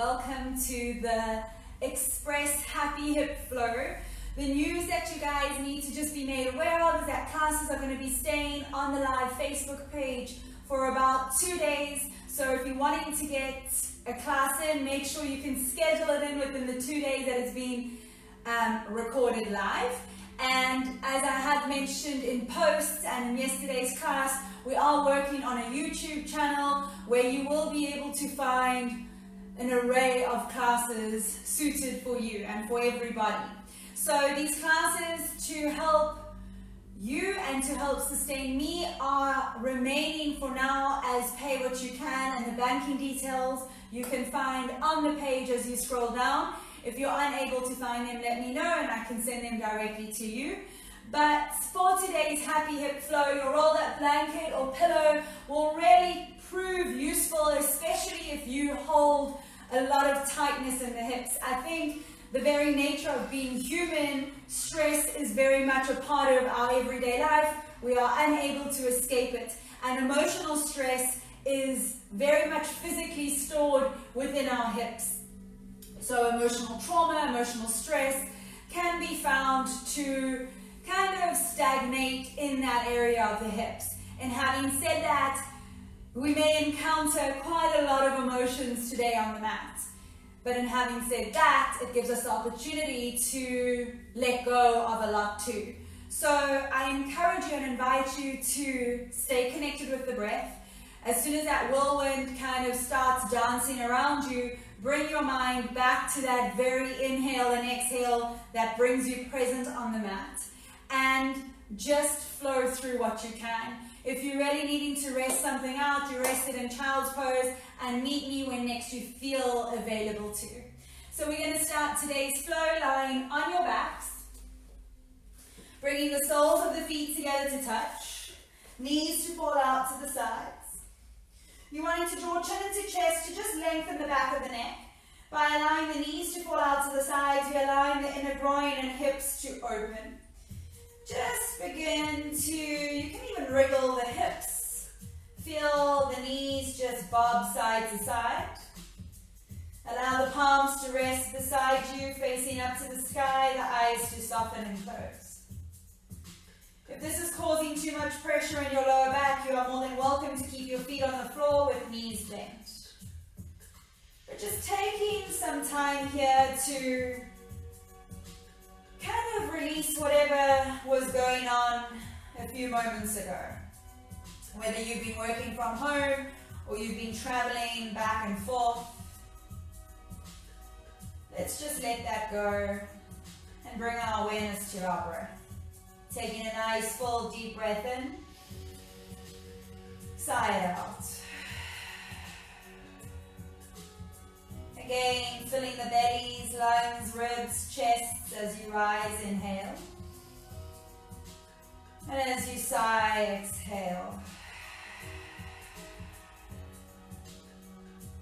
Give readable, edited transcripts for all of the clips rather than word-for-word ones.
welcome to the Express Happy Hip Flow. The news that you guys need to just be made aware of is that classes are going to be staying on the live Facebook page for about 2 days. So if you're wanting to get a class in, make sure you can schedule it in within the 2 days that it's being recorded live. And as I had mentioned in posts and in yesterday's class, we are working on a YouTube channel where you will be able to find an array of classes suited for you and for everybody. So these classes, to help you and to help sustain me, are remaining for now as pay what you can, and the banking details you can find on the page as you scroll down. If you're unable to find them, let me know and I can send them directly to you. But for today's Happy Hip Flow, your rolled up blanket or pillow will really prove useful, especially if you hold a lot of tightness in the hips. I think the very nature of being human, stress is very much a part of our everyday life. We are unable to escape it. And emotional stress is very much physically stored within our hips. So emotional trauma, emotional stress can be found to kind of stagnate in that area of the hips. And having said that, we may encounter quite a lot of emotions today on the mat. But in having said that, it gives us the opportunity to let go of a lot too. So I encourage you and invite you to stay connected with the breath. As soon as that whirlwind kind of starts dancing around you, bring your mind back to that very inhale and exhale that brings you present on the mat. And just flow through what you can. If you're really needing to rest something out, you rest it in child's pose and meet me when next you feel available to. So we're going to start today's flow lying on your backs, bringing the soles of the feet together to touch, knees to fall out to the sides. You want to draw chin into chest to just lengthen the back of the neck. By allowing the knees to fall out to the sides, you're allowing the inner groin and hips to open. Just begin to, you can even wriggle the hips. Feel the knees just bob side to side. Allow the palms to rest beside you, facing up to the sky, the eyes to soften and close. If this is causing too much pressure in your lower back, you are more than welcome to keep your feet on the floor with knees bent. But just taking some time here to kind of release whatever was going on a few moments ago. Whether you've been working from home or you've been traveling back and forth, let's just let that go and bring our awareness to our breath. Taking a nice full deep breath in, sigh it out. Again, filling the bellies, lungs, ribs, chests as you rise, inhale. And as you sigh, exhale.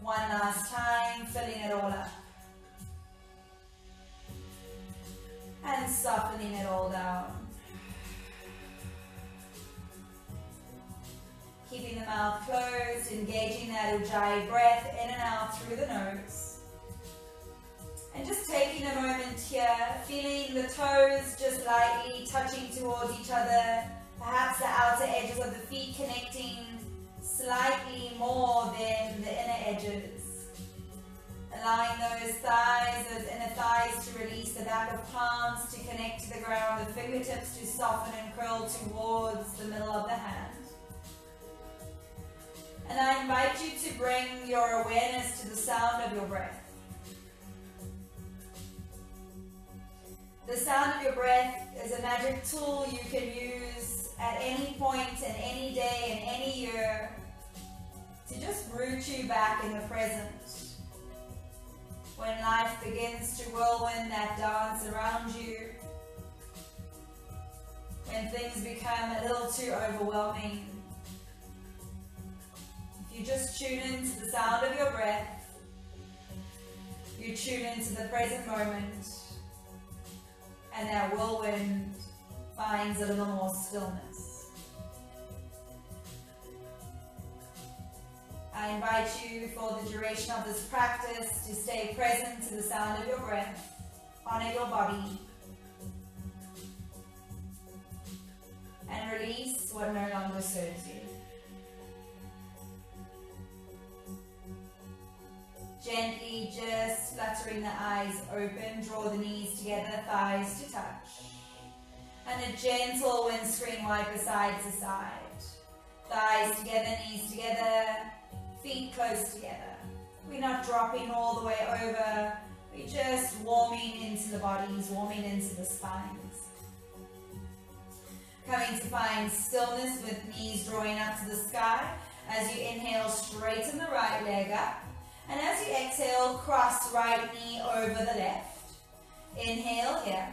One last time, filling it all up. And softening it all down. Keeping the mouth closed, engaging that Ujjayi breath in and out through the nose. And just taking a moment here, feeling the toes just lightly touching towards each other, perhaps the outer edges of the feet connecting slightly more than the inner edges. Allowing those thighs, those inner thighs to release, the back of palms to connect to the ground, the fingertips to soften and curl towards the middle of the hand. And I invite you to bring your awareness to the sound of your breath. The sound of your breath is a magic tool you can use at any point in any day in any year to just root you back in the present. When life begins to whirlwind that dance around you, when things become a little too overwhelming, if you just tune into the sound of your breath, you tune into the present moment, and that whirlwind finds a little more stillness. I invite you for the duration of this practice to stay present to the sound of your breath. Honor your body. And release what no longer serves you. Gently just fluttering the eyes open, draw the knees together, thighs to touch. And a gentle windscreen wiper side to side. Thighs together, knees together, feet close together. We're not dropping all the way over, we're just warming into the bodies, warming into the spines. Coming to find stillness with knees drawing up to the sky. As you inhale, straighten the right leg up. And as you exhale, cross right knee over the left. Inhale here.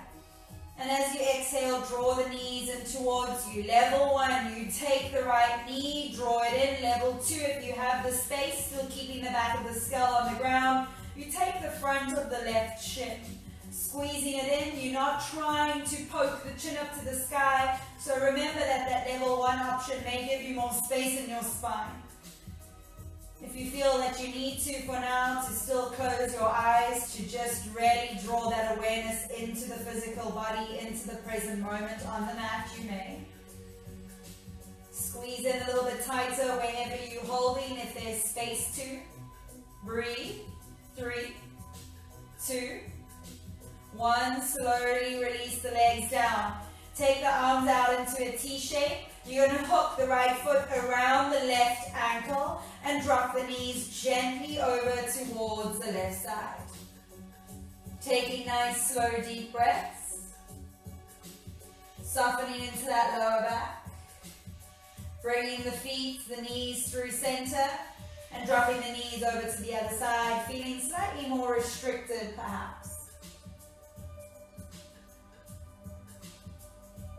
And as you exhale, draw the knees in towards you. Level 1, you take the right knee, draw it in. Level 2, if you have the space, still keeping the back of the skull on the ground, you take the front of the left shin. Squeezing it in, you're not trying to poke the chin up to the sky. So remember that level 1 option may give you more space in your spine. If you feel that you need to for now to still close your eyes, to just really draw that awareness into the physical body, into the present moment on the mat, you may. Squeeze in a little bit tighter wherever you're holding, if there's space to. Breathe. 3, 2, 1. Slowly release the legs down. Take the arms out into a T shape. You're going to hook the right foot around the left ankle and drop the knees gently over towards the left side. Taking nice, slow, deep breaths. Softening into that lower back. Bringing the feet, the knees through center and dropping the knees over to the other side, feeling slightly more restricted perhaps.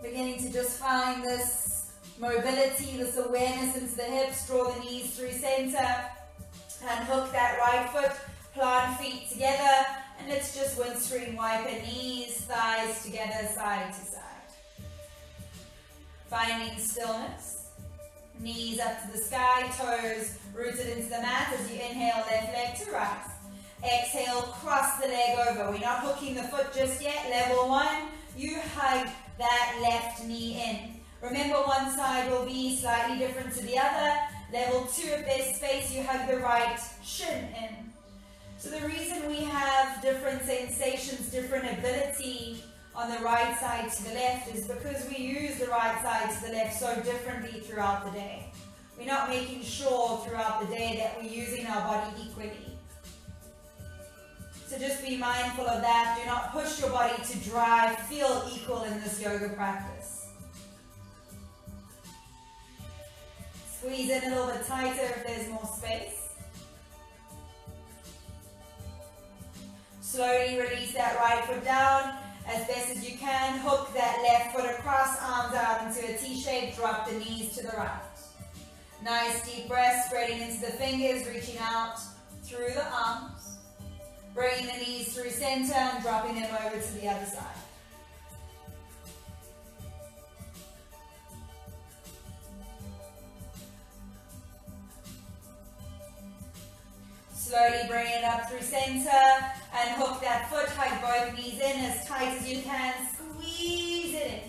Beginning to just find this mobility, this awareness into the hips, draw the knees through center and hook that right foot, plant feet together, and let's just windscreen wiper knees, thighs together, side to side. Finding stillness, knees up to the sky, toes rooted into the mat as you inhale, left leg to right. Exhale, cross the leg over. We're not hooking the foot just yet. Level 1, you hug that left knee in. Remember, one side will be slightly different to the other. Level 2, if there's space, you hug the right shin in. So the reason we have different sensations, different ability on the right side to the left is because we use the right side to the left so differently throughout the day. We're not making sure throughout the day that we're using our body equally. So just be mindful of that. Do not push your body to drive. Feel equal in this yoga practice. Squeeze in a little bit tighter if there's more space. Slowly release that right foot down as best as you can. Hook that left foot across, arms out into a T shape. Drop the knees to the right. Nice deep breath, spreading into the fingers, reaching out through the arms. Bringing the knees through center and dropping them over to the other side. Slowly bring it up through center and hook that foot, hug both knees in as tight as you can. Squeeze it in.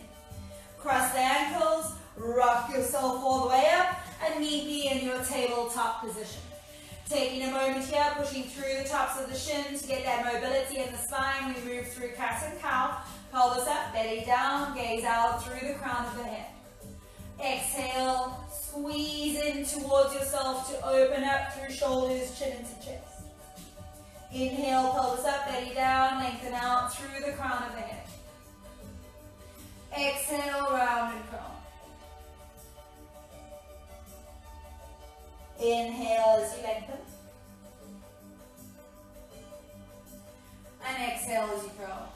Cross the ankles, rock yourself all the way up and meet in your tabletop position. Taking a moment here, pushing through the tops of the shins to get that mobility in the spine. We move through cat and cow. Pelvis up, belly down, gaze out through the crown of the head. Exhale, squeeze in towards yourself to open up through shoulders, chin into chest. Inhale, pelvis up, belly down, lengthen out through the crown of the head. Exhale, round and curl. Inhale as you lengthen. And exhale as you curl.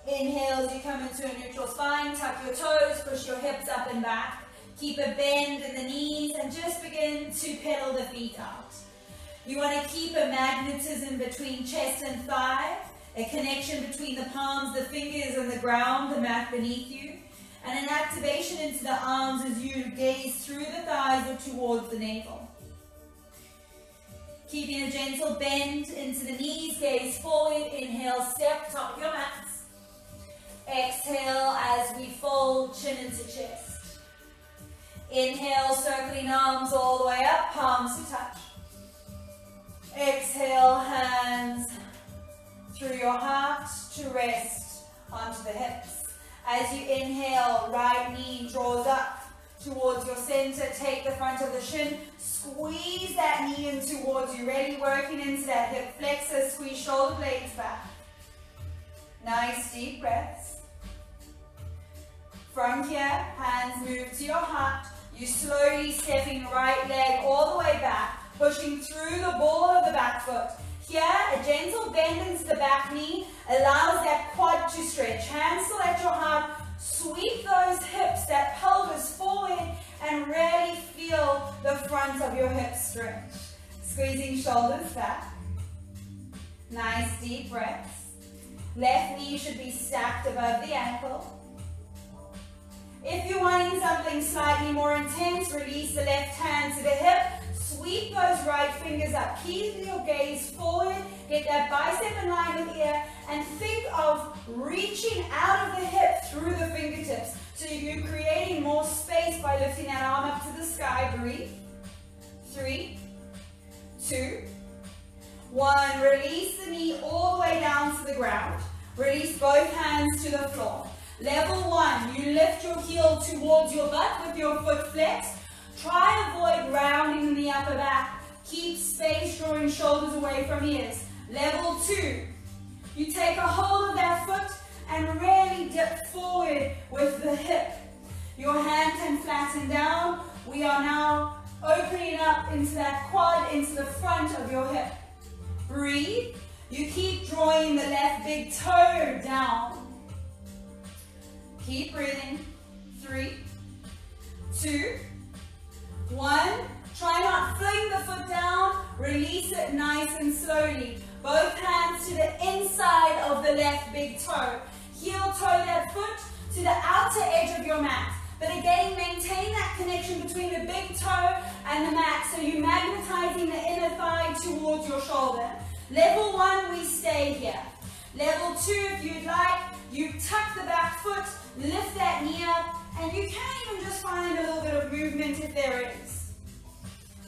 Inhale as you come into a neutral spine, tuck your toes, push your hips up and back. Keep a bend in the knees and just begin to pedal the feet out. You want to keep a magnetism between chest and thigh, a connection between the palms, the fingers and the ground, the mat beneath you, and an activation into the arms as you gaze through the thighs, forward towards the navel. Keeping a gentle bend into the knees, gaze forward, inhale, step, top of your mats. Exhale as we fold, chin into chest. Inhale, circling arms all the way up, palms to touch. Exhale, hands through your heart to rest onto the hips. As you inhale, right knee draws up towards your center. Take the front of the shin, squeeze that knee in towards you, really working into that hip flexor, squeeze shoulder blades back. Nice deep breaths. From here, hands move to your heart. You slowly stepping right leg all the way back, pushing through the ball of the back foot. Here, a gentle bend into the back knee allows that quad to stretch. Hands still at your heart. Sweep those hips, that pelvis forward, and really feel the front of your hips stretch. Squeezing shoulders back. Nice deep breaths. Left knee should be stacked above the ankle. If you're wanting something slightly more intense, release the left hand to the hip. Sweep those right fingers up. Keep your gaze forward. Get that bicep in line with ear. And think of reaching out of the hip through the fingertips. So you're creating more space by lifting that arm up to the sky. Breathe. 3, 2, 1. Release the knee all the way down to the ground. Release both hands to the floor. Level 1, you lift your heel towards your butt with your foot flexed. Try avoid rounding the upper back. Keep space, drawing shoulders away from ears. Level 2, you take a hold of that foot and really dip forward with the hip. Your hand can flatten down. We are now opening up into that quad, into the front of your hip. Breathe. You keep drawing the left big toe down. Keep breathing. 3, 2, 1. Try not fling the foot down. Release it nice and slowly. Both hands to the inside of the left big toe. Heel toe that foot to the outer edge of your mat. But again, maintain that connection between the big toe and the mat. So you're magnetizing the inner thigh towards your shoulder. Level 1, we stay here. Level 2, if you'd like, you tuck the back foot, lift that knee up, and you can even just find a little bit of movement if there is.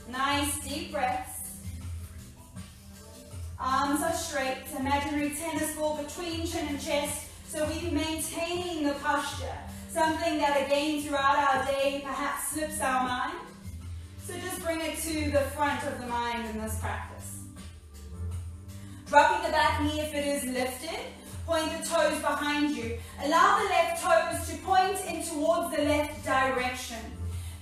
Nice deep breaths. Arms are straight, imaginary tennis ball between chin and chest, so we're maintaining the posture. Something that again throughout our day perhaps slips our mind. So just bring it to the front of the mind in this practice. Dropping the back knee if it is lifted. Point the toes behind you. Allow the left toes to point in towards the left direction.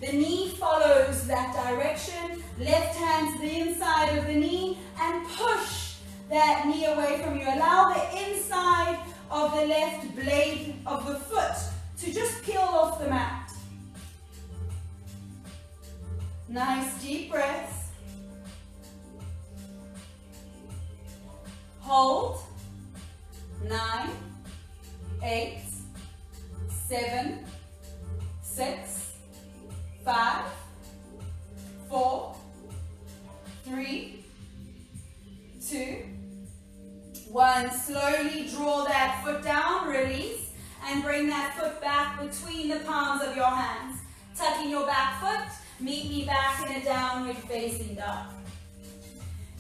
The knee follows that direction. Left hand to the inside of the knee and push that knee away from you. Allow the inside of the left blade of the foot to just peel off the mat. Nice deep breaths. Hold. 9, 8, 7, 6, 5, 4, 3, 2, 1. Slowly draw that foot down, release, and bring that foot back between the palms of your hands. Tucking your back foot, meet me back in a downward facing dog.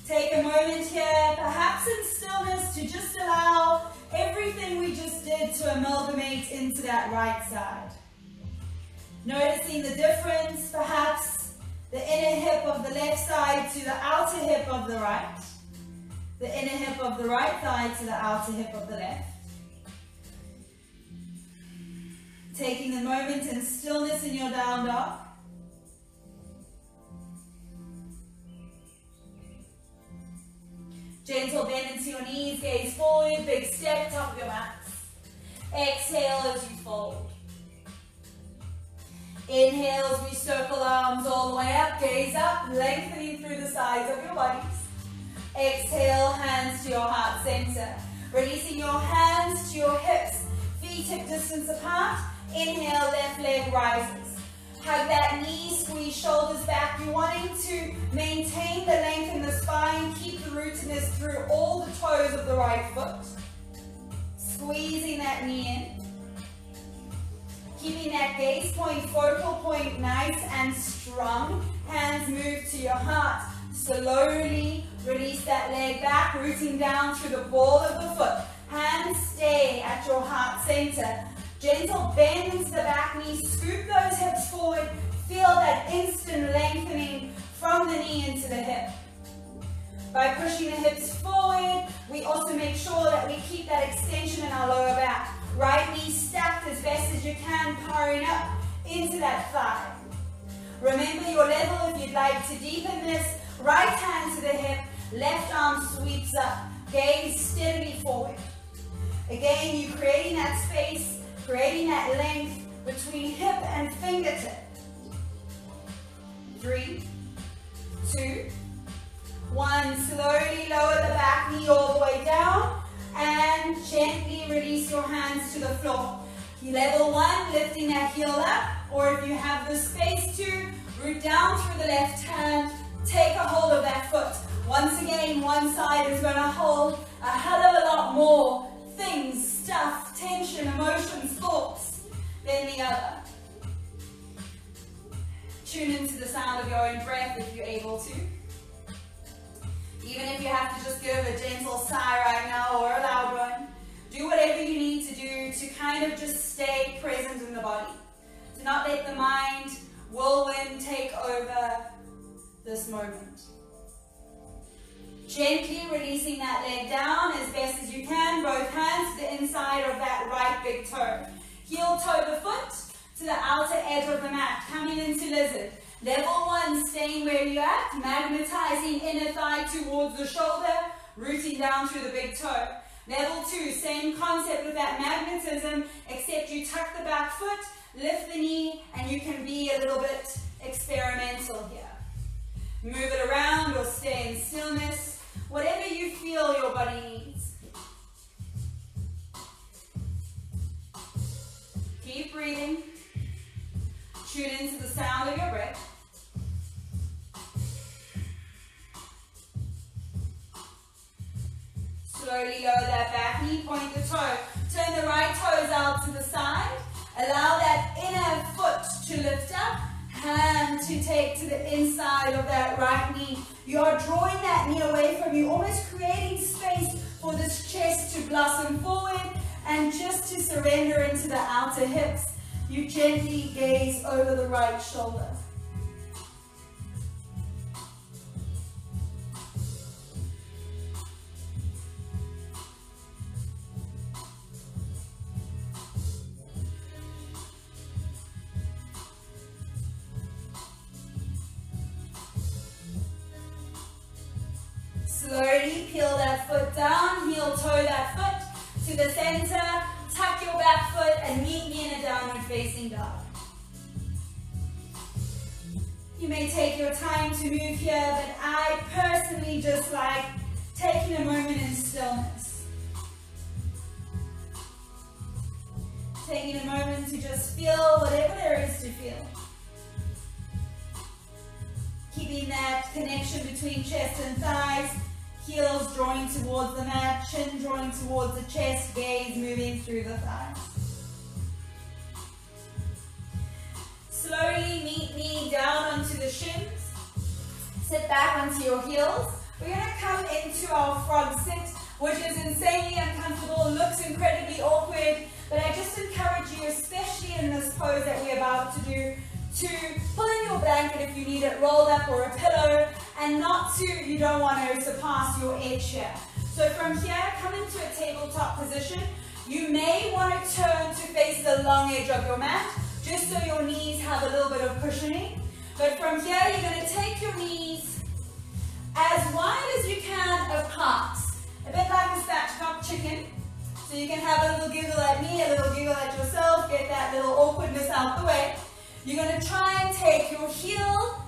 Take a moment here, perhaps in stillness, to just allow everything we just did to amalgamate into that right side. Noticing the difference, perhaps the inner hip of the left side to the outer hip of the right. The inner hip of the right thigh to the outer hip of the left. Taking the moment in stillness in your down dog. Gentle bend into your knees, gaze forward, big step, top of your mats. Exhale as you fold. Inhale as we circle arms all the way up, gaze up, lengthening through the sides of your bodies. Exhale, hands to your heart center. Releasing your hands to your hips, feet hip distance apart. Inhale, left leg rises. Hug that knee, squeeze shoulders back. You're wanting to maintain the length in the spine, keep the rootedness through all the toes of the right foot. Squeezing that knee in. Keeping that gaze point, focal point nice and strong. Hands move to your heart. Slowly release that leg back, rooting down through the ball of the foot. Hands stay at your heart center. Gentle bend into the back knee, scoop those hips forward. Feel that instant lengthening from the knee into the hip. By pushing the hips forward, we also make sure that we keep that extension in our lower back. Right knee stacked as best as you can, powering up into that thigh. Remember your level if you'd like to deepen this. Right hand to the hip, left arm sweeps up. Gaze steadily forward. Again, you're creating that space, creating that length between hip and fingertip. 3, 2, 1. Slowly lower the back knee all the way down and gently release your hands to the floor. Level 1, lifting that heel up, or if you have the space to, root down through the left hand, take a hold of that foot. Once again, one side is going to hold a hell of a lot more things, stuff, tension, emotions, thoughts than the other. Tune into the sound of your own breath if you're able to. Even if you have to just give a gentle sigh right now or a loud one, do whatever you need to do to kind of just stay present in the body. Do not let the mind, whirlwind take over this moment. Gently releasing that leg down as best as you can, both hands to the inside of that right big toe. Heel toe the foot to the outer edge of the mat, coming into lizard. Level 1, staying where you're at, magnetizing inner thigh towards the shoulder, rooting down through the big toe. Level 2, same concept with that magnetism, except you tuck the back foot, lift the knee, and you can be a little bit experimental here. Move it around or stay in stillness, whatever you feel your body needs. Keep breathing. Tune into the sound of your breath. Slowly lower that back knee, point the toe. Turn the right toes out to the side. Allow that inner foot to lift up. Hand to take to the inside of that right knee. You are drawing that knee away from you, almost creating space for this chest to blossom forward and just to surrender into the outer hips. You gently gaze over the right shoulder. Slowly peel that foot down, heel toe that foot to the center, tuck your back foot and meet me in a downward facing dog. You may take your time to move here, but I personally just like taking a moment in stillness. Taking a moment to just feel whatever there is to feel. Keeping that connection between chest and thighs. Heels drawing towards the mat, chin drawing towards the chest, gaze moving through the thighs. Slowly meet me down onto the shins. Sit back onto your heels. We're going to come into our frog sit, which is insanely uncomfortable, looks incredibly awkward, but I just encourage you, especially in this pose that we're about to do, to pull in your blanket if you need it rolled up or a pillow, and you don't want to surpass your edge here. So from here, come into a tabletop position. You may want to turn to face the long edge of your mat, just so your knees have a little bit of cushioning. But from here, you're going to take your knees as wide as you can apart, a bit like a spatchcock chicken. So you can have a little giggle at me, a little giggle at yourself, get that little awkwardness out the way. You're going to try and take your heel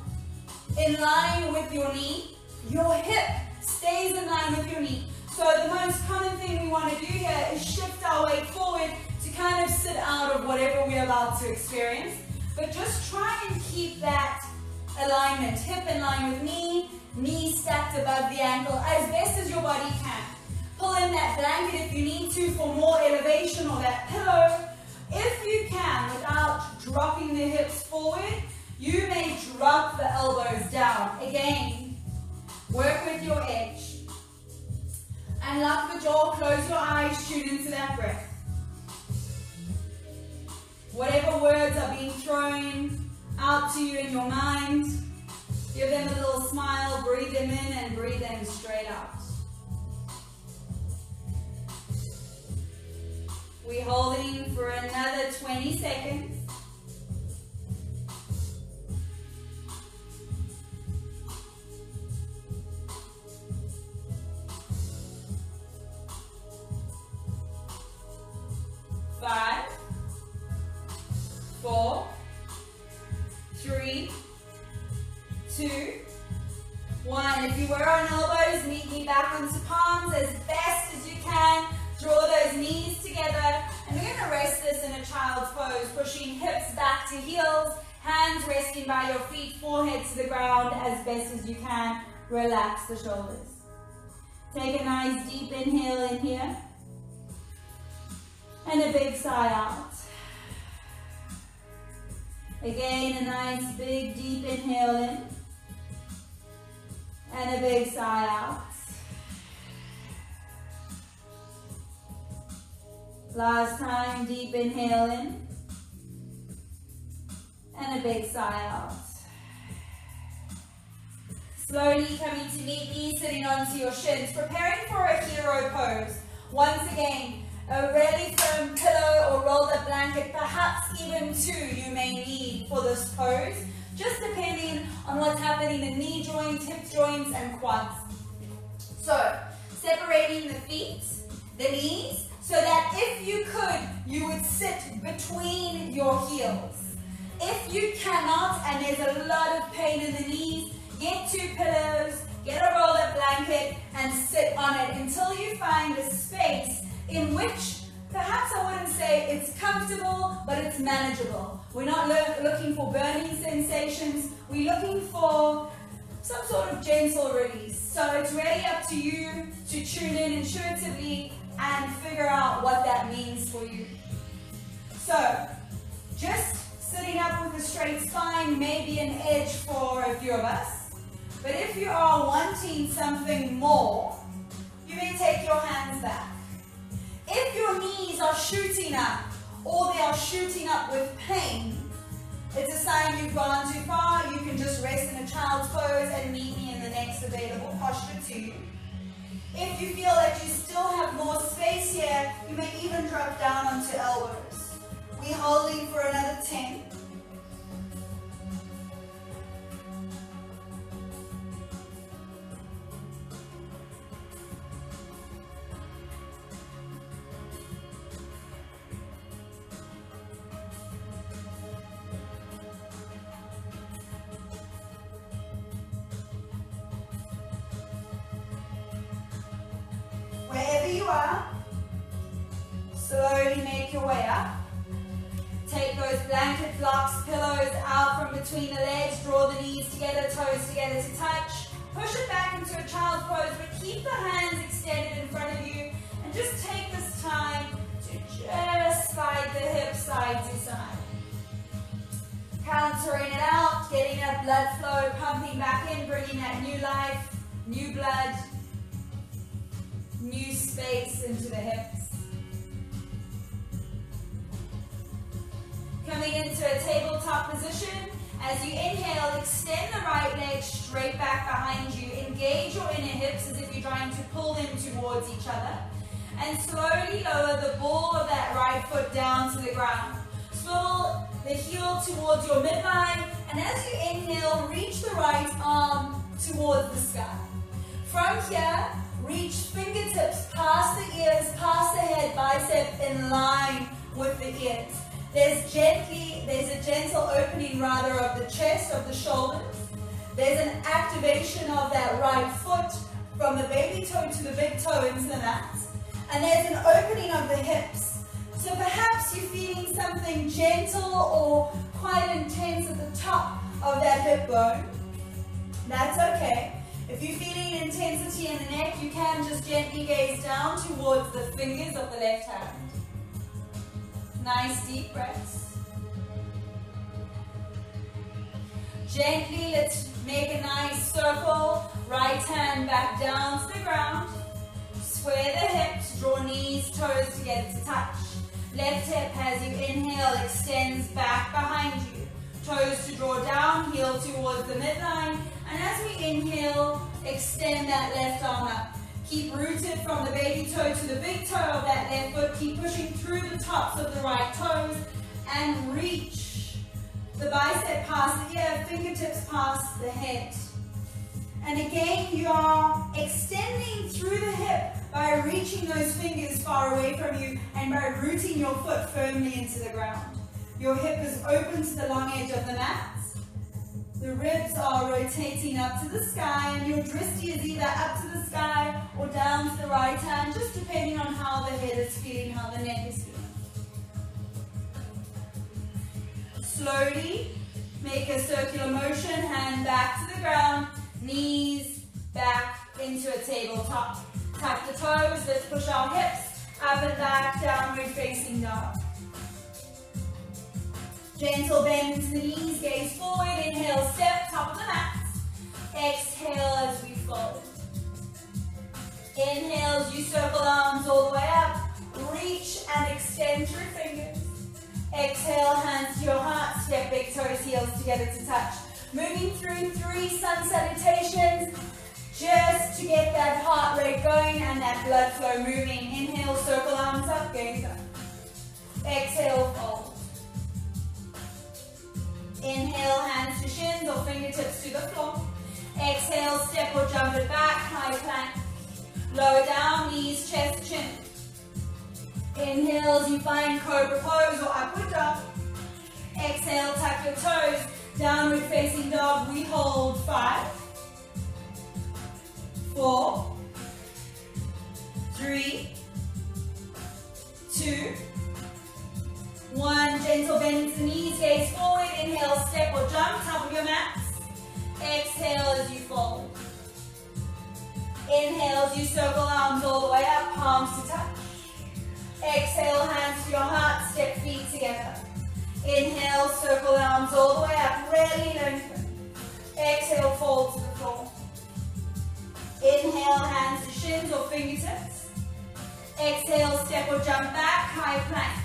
in line with your knee. Your hip stays in line with your knee. So the most common thing we want to do here is shift our weight forward to kind of sit out of whatever we're about to experience. but just try and keep that alignment. Hip in line with knee, knee stacked above the ankle as best as your body can. Pull in that blanket if you need to for more elevation, or that pillow. If you can, without dropping the hips forward, you may drop the elbows down. Again, work with your edge. Unlock the jaw, close your eyes, tune into that breath. Whatever words are being thrown out to you in your mind, give them a little smile, breathe them in and breathe them straight out. We're holding for another 20 seconds. Five, 4, 3, 2, 1. If you were on elbows, meet me back onto palms as best as you can. Draw those knees together, and we're going to rest this in a child's pose, pushing hips back to heels, hands resting by your feet, forehead to the ground as best as you can. Relax the shoulders. Take a nice deep inhale in here, and a big sigh out. Again, a nice big deep inhale in, and a big sigh out. Last time, deep inhale in, and a big sigh out. Slowly coming to meet me, sitting onto your shins, preparing for a hero pose. Once again, a really firm pillow or rolled up blanket, perhaps even two you may need for this pose, just depending on what's happening in knee joints, hip joints, and quads. So, separating the feet, the knees, so that if you could, you would sit between your heels. If you cannot, and there's a lot of pain in the knees, get two pillows, get a rolled up blanket, and sit on it until you find a space in which, perhaps I wouldn't say it's comfortable, but it's manageable. We're not looking for burning sensations, we're looking for some sort of gentle release. So it's really up to you to tune in intuitively and figure out what that means for you. So, just sitting up with a straight spine may be an edge for a few of us, but if you are wanting something more, you may take your hands back. If your knees are shooting up, or they are shooting up with pain, it's a sign you've gone too far. You can just rest in a child's pose and meet me in the next available posture to you. If you feel that you still have more space here, you may even drop down onto elbows. We're holding for another 10. Wherever you are, slowly make your way up. Take those blanket blocks, pillows out from between the legs, draw the knees together, toes together to touch. Push it back into a child's pose, but keep the hands extended in front of you, and just take this time to just slide the hips side to side. Countering it out, getting that blood flow pumping back in, bringing that new life, new blood, new space into the hips. Coming into a tabletop position. As you inhale, extend the right leg straight back behind you. Engage your inner hips as if you're trying to pull them towards each other. And slowly lower the ball of that right foot down to the ground. Swivel the heel towards your midline. And as you inhale, reach the right arm towards the sky. From here, reach fingertips past the ears, past the head, bicep in line with the ears. There's a gentle opening rather of the chest, of the shoulders. There's an activation of that right foot from the baby toe to the big toe into the mat. And there's an opening of the hips. So perhaps you're feeling something gentle or quite intense at the top of that hip bone. That's okay. If you're feeling intensity in the neck, you can just gently gaze down towards the fingers of the left hand. Nice deep breaths. Gently, let's make a nice circle. Right hand back down to the ground. Square the hips, draw knees, toes together to touch. Left hip as you inhale extends back behind you. Toes to draw down, heel towards the midline. And as we inhale, extend that left arm up. Keep rooted from the baby toe to the big toe of that left foot. Keep pushing through the tops of the right toes and reach the bicep past the ear, fingertips past the head. And again, you are extending through the hip by reaching those fingers far away from you and by rooting your foot firmly into the ground. Your hip is open to the long edge of the mat. The ribs are rotating up to the sky and your drishti is either up to the sky or down to the right hand, just depending on how the head is feeling, how the neck is feeling. Slowly make a circular motion, hand back to the ground, knees back into a tabletop. Tuck the toes, let's push our hips up and back, downward facing dog. Gentle bend into the knees, gaze forward, inhale, step, top of the mat. Exhale as we fold. Inhale as you circle arms all the way up. Reach and extend through fingers. Exhale, hands to your heart, step big toes, heels together to touch. Moving through 3 sun salutations, just to get that heart rate going and that blood flow moving. Inhale, circle arms up, gaze up. Exhale, fold. Inhale, hands to shins or fingertips to the floor. Exhale, step or jump it back, high plank. Lower down, knees, chest, chin. Inhale as you find cobra pose or upward dog. Exhale, tuck your toes, downward facing dog. We hold 5, 4, 3, 2, 1. Gentle bend into the knees, gaze forward. Inhale, step or jump, top of your mats. Exhale as you fold. Inhale as you circle arms all the way up, palms to touch. Exhale, hands to your heart, step feet together. Inhale, circle arms all the way up, really lengthen. Exhale, fold to the floor. Inhale, hands to shins or fingertips. Exhale, step or jump back, high plank.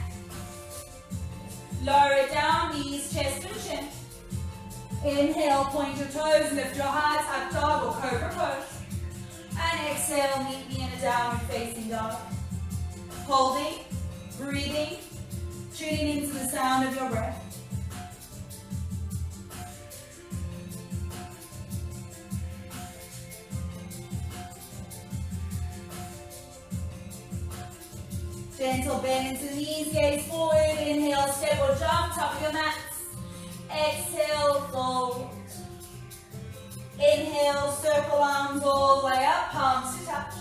Lower it down, knees, chest and chin. Inhale, point your toes, lift your heart, up dog or cobra pose. And exhale, meet me in a downward facing dog. Holding, breathing, tuning into the sound of your breath. Gentle bend into the knees, gaze forward. Inhale, step or jump, top of your mats. Exhale, fold. Inhale, circle arms all the way up, palms to touch.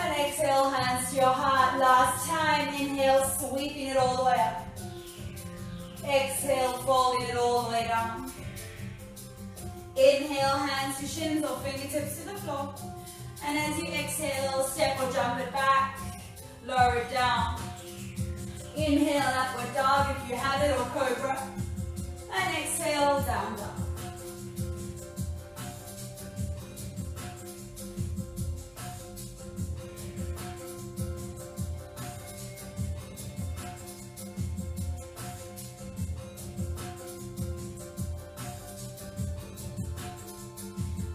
And exhale, hands to your heart. Last time, inhale, sweeping it all the way up. Exhale, folding it all the way down. Inhale, hands to shins or fingertips to the floor. And as you exhale, step or jump it back. Lower it down. Inhale, upward dog if you have it, or cobra. And exhale, down dog.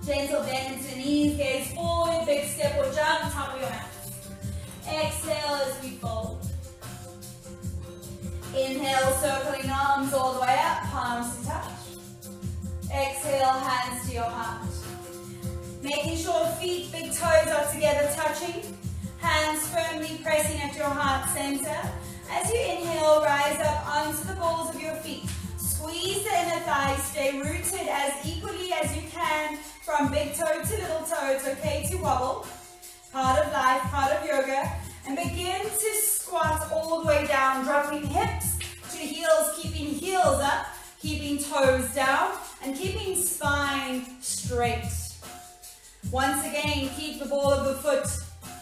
Gentle bend into the knees, gaze forward, big step or jump, top of your mat. Exhale as we fold. Inhale, circling arms all the way up, palms to touch. Exhale, hands to your heart. Making sure feet, big toes are together touching. Hands firmly pressing at your heart center. As you inhale, rise up onto the balls of your feet. Squeeze the inner thighs, stay rooted as equally as you can from big toe to little toe. It's okay to wobble. Part of life, part of yoga. And begin to squat all the way down, dropping hips to heels, keeping keeping heels up, keeping toes down, and keeping spine straight. Once again, keep the ball of the foot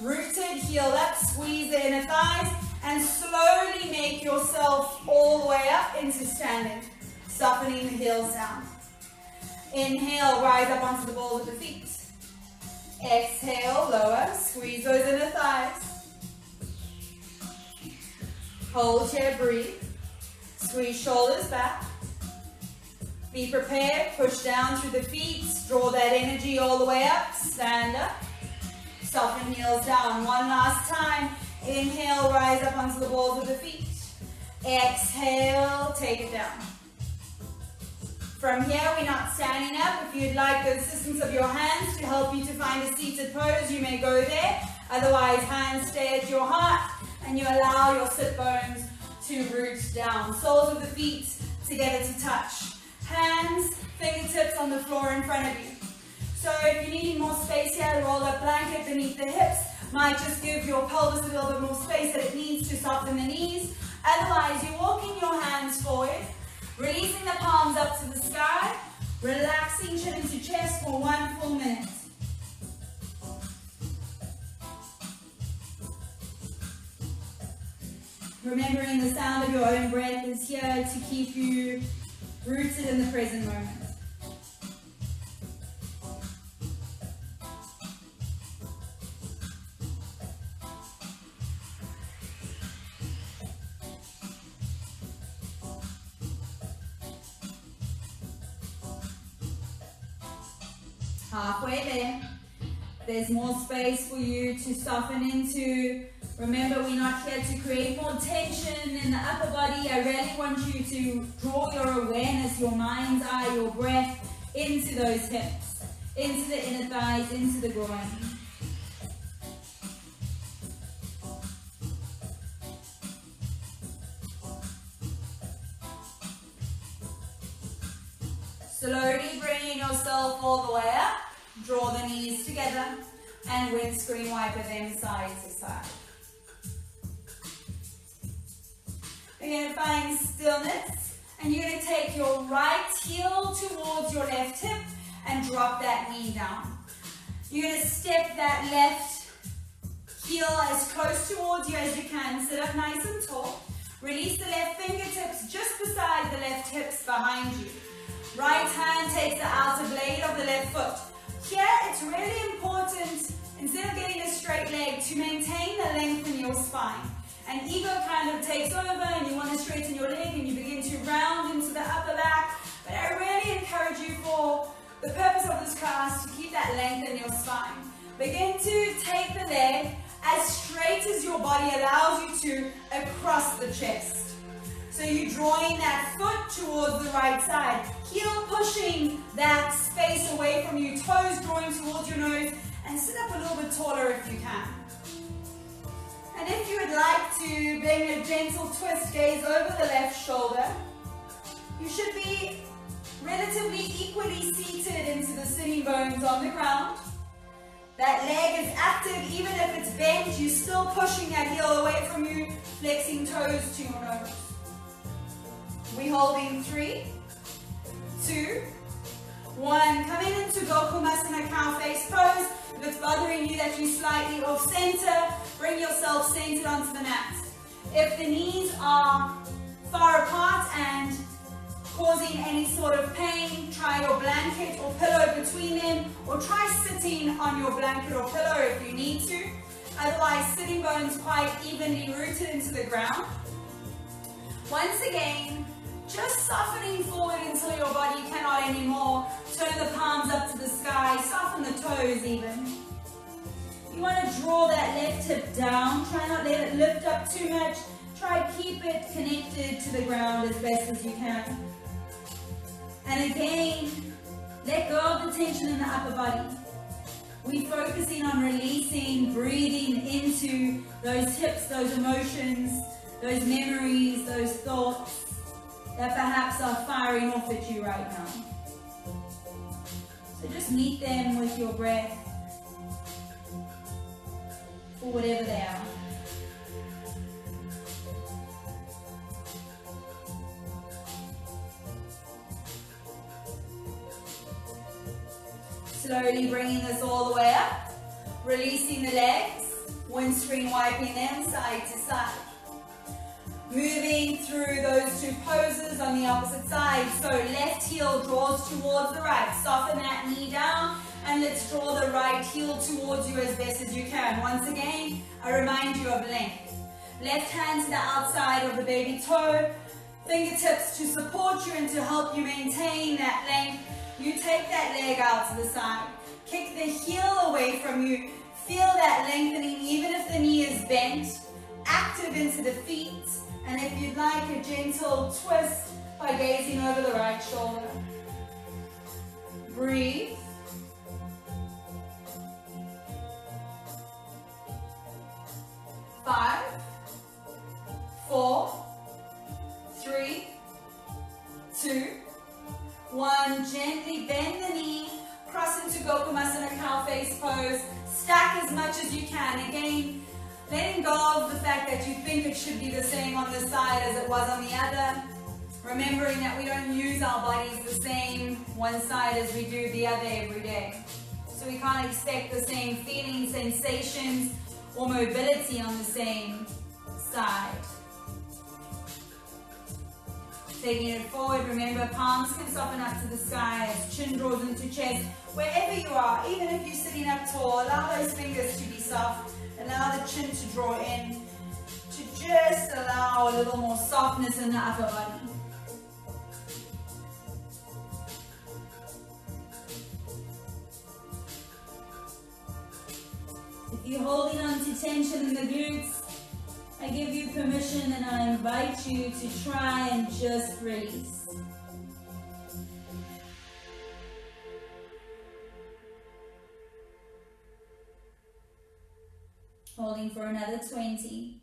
rooted, heel up, squeeze the inner thighs, and slowly make yourself all the way up into standing, softening the heels down. Inhale, rise up onto the balls of the feet. Exhale, lower, squeeze those inner thighs. Hold here, breathe. Squeeze shoulders back. Be prepared, push down through the feet, draw that energy all the way up, stand up. Soften heels down. One last time. Inhale, rise up onto the balls of the feet. Exhale, take it down. From here, we're not standing up. If you'd like the assistance of your hands to help you to find a seated pose, you may go there. Otherwise, hands stay at your heart and you allow your sit bones to root down. Soles of the feet together to touch. Hands, fingertips on the floor in front of you. So if you're needing more space here, roll a blanket beneath the hips. Might just give your pelvis a little bit more space that it needs to soften the knees. Otherwise, you're walking your hands forward, releasing the palms up to the sky, relaxing chin into chest for 1 full minute. Remembering the sound of your own breath is here to keep you rooted in the present moment. Halfway there. There's more space for you to soften into. Remember, we're not here to create more tension in the upper body. I really want you to draw your awareness, your mind's eye, your breath into those hips, into the inner thighs, into the groin. Slowly bringing yourself all the way up. Draw the knees together and windscreen wiper them side to side. You're going to find stillness and you're going to take your right heel towards your left hip and drop that knee down. You're going to step that left heel as close towards you as you can. Sit up nice and tall. Release the left fingertips just beside the left hips behind you. Right hand takes the outer blade of the left foot. Here, it's really important, instead of getting a straight leg, to maintain the length in your spine. And ego kind of takes over and you want to straighten your leg and you begin to round into the upper back. But I really encourage you, for the purpose of this class, to keep that length in your spine. Begin to take the leg as straight as your body allows you to across the chest. So you're drawing that foot towards the right side. Heel pushing that space away from you. Toes drawing towards your nose. And sit up a little bit taller if you can. And if you would like to bring a gentle twist, gaze over the left shoulder. You should be relatively equally seated into the sitting bones on the ground. That leg is active, even if it's bent, you're still pushing that heel away from you, flexing toes to your nose. We're holding 3, 2, 1. Coming into Gokumasana cow face pose. If it's bothering you that you're slightly off center, bring yourself centered onto the mat. If the knees are far apart and causing any sort of pain, try your blanket or pillow between them, or try sitting on your blanket or pillow if you need to. Otherwise, sitting bones quite evenly rooted into the ground. Once again, just softening forward until your body cannot anymore. Turn the palms up to the sky, soften the toes even. You want to draw that left hip down. Try not let it lift up too much. Try keep it connected to the ground as best as you can. And again, let go of the tension in the upper body. We're focusing on releasing, breathing into those hips, those emotions, those memories, those thoughts that perhaps are firing off at you right now. So just meet them with your breath, for whatever they are. Slowly bringing this all the way up, releasing the legs, windscreen wiping them side to side. Moving through those two poses on the opposite side. So left heel draws towards the right. Soften that knee down and let's draw the right heel towards you as best as you can. Once again, I remind you of length. Left hand to the outside of the baby toe. Fingertips to support you and to help you maintain that length. You take that leg out to the side. Kick the heel away from you. Feel that lengthening even if the knee is bent. Active into the feet. And if you'd like a gentle twist by gazing over the right shoulder. Breathe. Five, 4, 3, 2, 1. Gently bend the knee, cross into Gokumasana cow face pose. Stack as much as you can. Again, letting go of the fact that you think it should be the same on this side as it was on the other. Remembering that we don't use our bodies the same one side as we do the other every day. So we can't expect the same feelings, sensations, or mobility on the same side. Taking it forward, remember palms can soften up to the sky as chin draws into chest. Wherever you are, even if you're sitting up tall, allow those fingers to be soft. Allow the chin to draw in, to just allow a little more softness in the upper body. If you're holding on to tension in the glutes, I give you permission and I invite you to try and just release. Holding for another 20.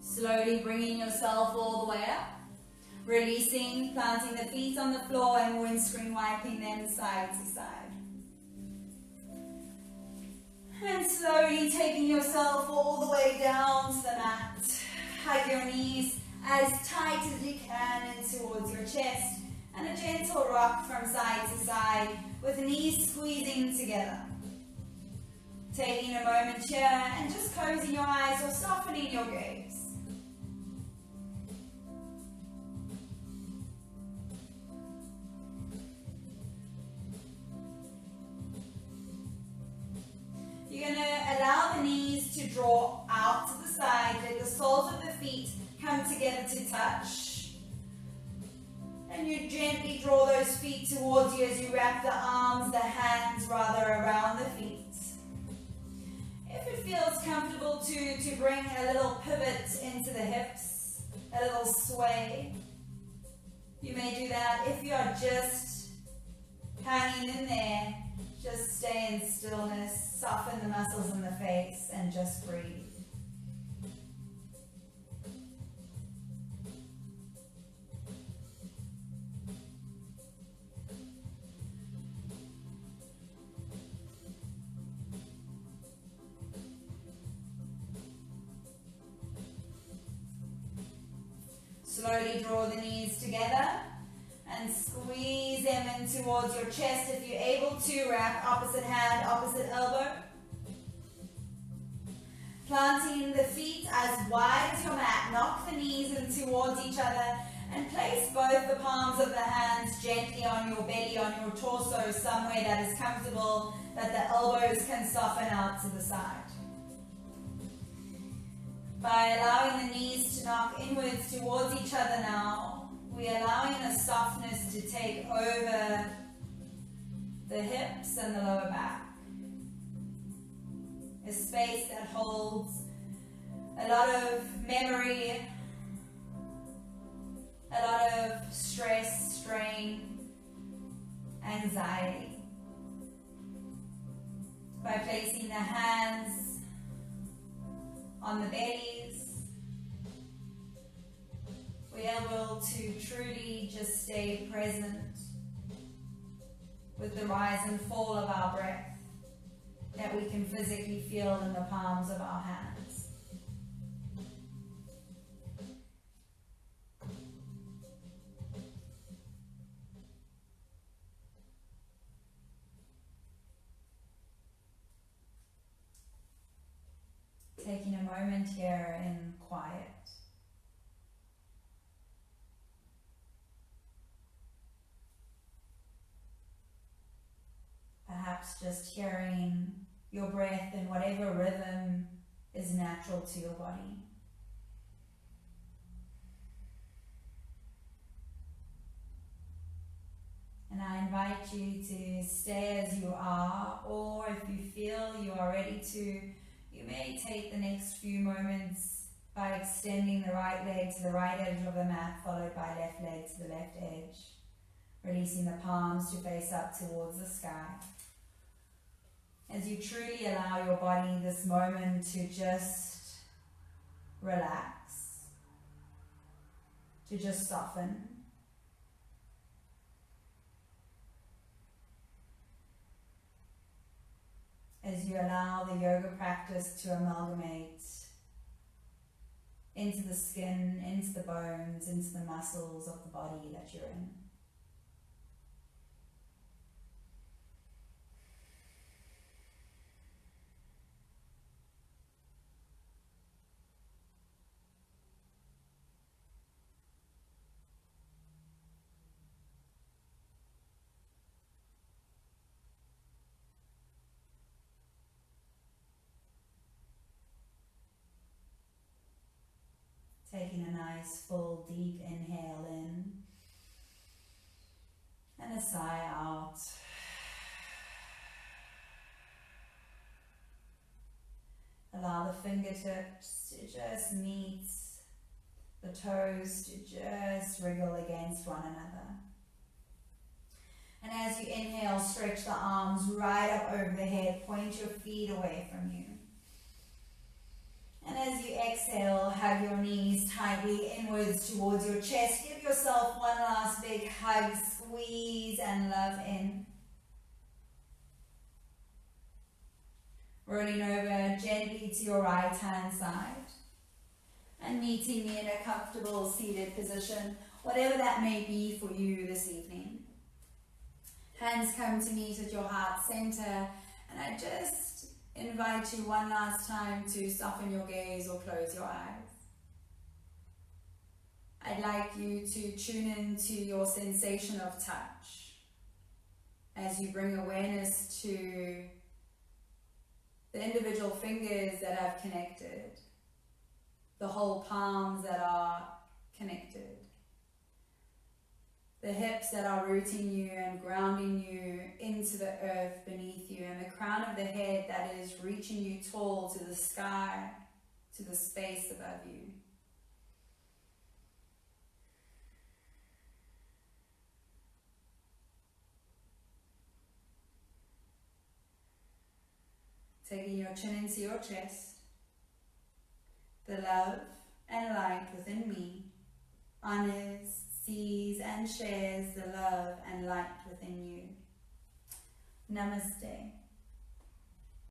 Slowly bringing yourself all the way up. Releasing, planting the feet on the floor and windscreen wiping them side to side. And slowly taking yourself all the way down to the mat. Hug your knees as tight as you can in towards your chest. And a gentle rock from side to side with knees squeezing together. Taking a moment here and just closing your eyes or softening your gaze. You're going to allow the knees to draw out to the side, let the soles of the feet come together to touch. And you gently draw those feet towards you as you wrap the arms, the hands rather, around the feet. If it feels comfortable to bring a little pivot into the hips, a little sway, you may do that. If you are just hanging in there, just stay in stillness, soften the muscles in the face, and just breathe. Slowly draw the knees together and squeeze them in towards your chest. If you're able to, wrap opposite hand, opposite elbow. Planting the feet as wide as your mat. Knock the knees in towards each other and place both the palms of the hands gently on your belly, on your torso, somewhere that is comfortable, that the elbows can soften out to the side. By allowing the knees to knock inwards towards each other now, we're allowing a softness to take over the hips and the lower back. A space that holds a lot of memory, a lot of stress, strain, anxiety. By placing the hands on the bellies, we're able to truly just stay present with the rise and fall of our breath. that we can physically feel in the palms of our hands. Taking a moment here in quiet. Perhaps just hearing your breath in whatever rhythm is natural to your body. And I invite you to stay as you are, or if you feel you are ready to, you may take the next few moments by extending the right leg to the right edge of the mat, followed by left leg to the left edge, releasing the palms to face up towards the sky. As you truly allow your body this moment to just relax, to just soften. As you allow the yoga practice to amalgamate into the skin, into the bones, into the muscles of the body that you're in. Taking a nice full deep inhale in and a sigh out. Allow the fingertips to just meet the toes, to just wriggle against one another. And as you inhale, stretch the arms right up over the head, point your feet away from you. And as you exhale, hug your knees tightly inwards towards your chest. Give yourself one last big hug, squeeze and love in. Rolling over gently to your right hand side and meeting me in a comfortable seated position, whatever that may be for you this evening. Hands come to meet at your heart center, and I just invite you one last time to soften your gaze or close your eyes. I'd like you to tune into your sensation of touch as you bring awareness to the individual fingers that have connected, the whole palms that are connected, the hips that are rooting you and grounding you into the earth beneath you, and the crown of the head that is reaching you tall to the sky, to the space above you. Taking your chin into your chest, the love and light within me honors, sees and shares the love and light within you. Namaste.